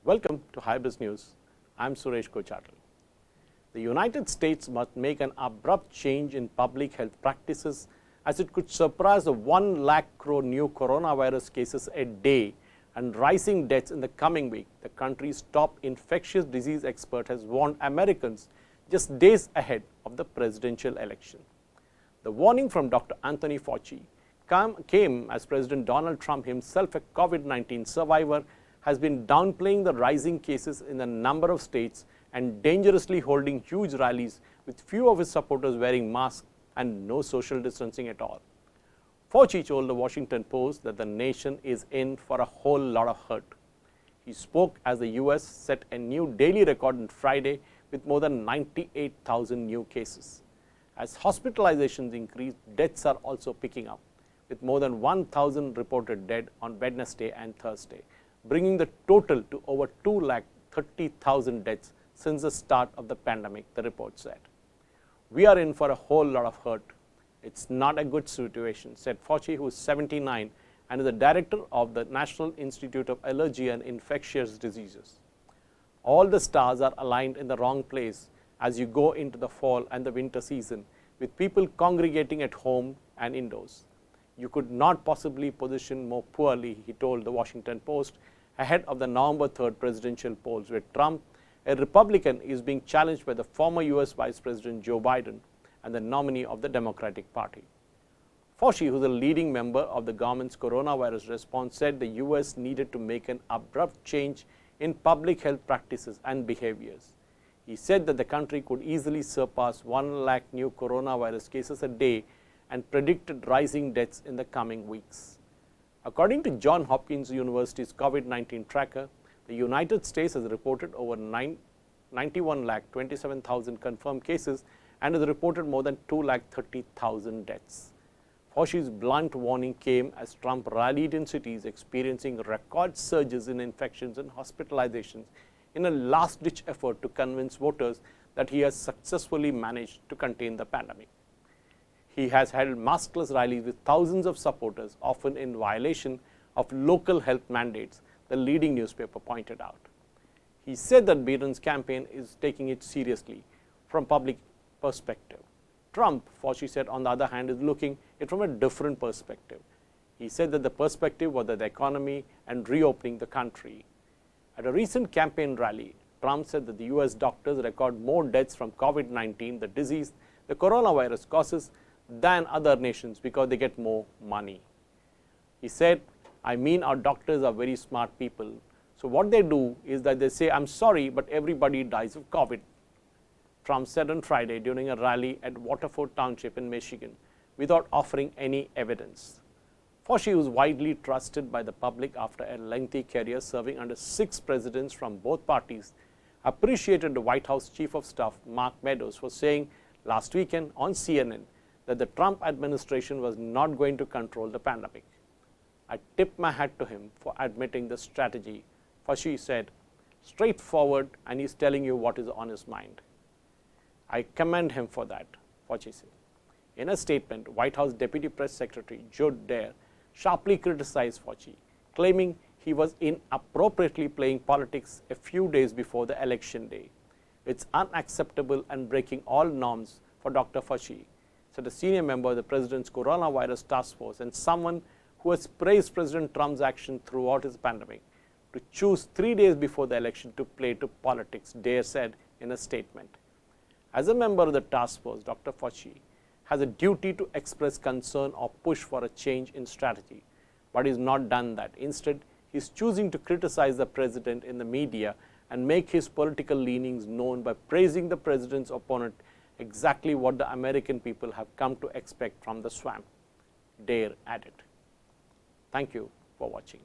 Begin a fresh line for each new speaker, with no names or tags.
Welcome to HighBiz News. I am Suresh Kochatal. The United States must make an abrupt change in public health practices as it could surpass the 1 lakh crore new coronavirus cases a day and rising deaths in the coming week. The country's top infectious disease expert has warned Americans just days ahead of the presidential election. The warning from Dr. Anthony Fauci came as President Donald Trump, himself a COVID-19 survivor, has been downplaying the rising cases in a number of states and dangerously holding huge rallies with few of his supporters wearing masks and no social distancing at all. Fauci told the Washington Post that the nation is in for a whole lot of hurt. He spoke as the US set a new daily record on Friday with more than 98,000 new cases. As hospitalizations increase, deaths are also picking up, with more than 1,000 reported dead on Wednesday and Thursday, bringing the total to over 230,000 deaths since the start of the pandemic, the report said. We are in for a whole lot of hurt. It's not a good situation, said Fauci, who is 79 and is the director of the National Institute of Allergy and Infectious Diseases. All the stars are aligned in the wrong place as you go into the fall and the winter season, with people congregating at home and indoors. You could not possibly position more poorly, he told the Washington Post, ahead of the November 3rd presidential polls, where Trump, a Republican, is being challenged by the former US Vice President Joe Biden and the nominee of the Democratic Party. Fauci, who is a leading member of the government's coronavirus response, said the US needed to make an abrupt change in public health practices and behaviors. He said that the country could easily surpass 1 lakh new coronavirus cases a day and predicted rising deaths in the coming weeks. According to Johns Hopkins University's COVID-19 tracker, the United States has reported over 91,27,000 confirmed cases and has reported more than 2,30,000 deaths. Fauci's blunt warning came as Trump rallied in cities experiencing record surges in infections and hospitalizations in a last-ditch effort to convince voters that he has successfully managed to contain the pandemic. He has held maskless rallies with thousands of supporters, often in violation of local health mandates, the leading newspaper pointed out. He said that Biden's campaign is taking it seriously from public perspective. Trump, Fauci said, on the other hand, is looking at it from a different perspective. He said that the perspective was the economy and reopening the country. At a recent campaign rally, Trump said that the US doctors record more deaths from COVID-19, the disease the coronavirus causes, than other nations because they get more money. He said, I mean, our doctors are very smart people. So what they do is that they say, I'm sorry, but everybody dies of COVID. Trump said on Friday during a rally at Waterford Township in Michigan without offering any evidence. Fauci, who is widely trusted by the public after a lengthy career serving under 6 presidents from both parties, appreciated the White House Chief of Staff Mark Meadows for saying last weekend on CNN that the Trump administration was not going to control the pandemic. I tip my hat to him for admitting the strategy, Fauci said, straightforward, and he's telling you what is on his mind. I commend him for that, Fauci said. In a statement, White House Deputy Press Secretary Joe Dare sharply criticized Fauci, claiming he was inappropriately playing politics a few days before the election day. It's unacceptable and breaking all norms for Dr. Fauci, said a senior member of the president's coronavirus task force and someone who has praised President Trump's action throughout his pandemic, to choose 3 days before the election to play to politics, Dare said in a statement. As a member of the task force, Dr. Fauci has a duty to express concern or push for a change in strategy, but he has not done that. Instead, he is choosing to criticize the president in the media and make his political leanings known by praising the president's opponent, exactly what the American people have come to expect from the swamp, Dare added. Thank you for watching.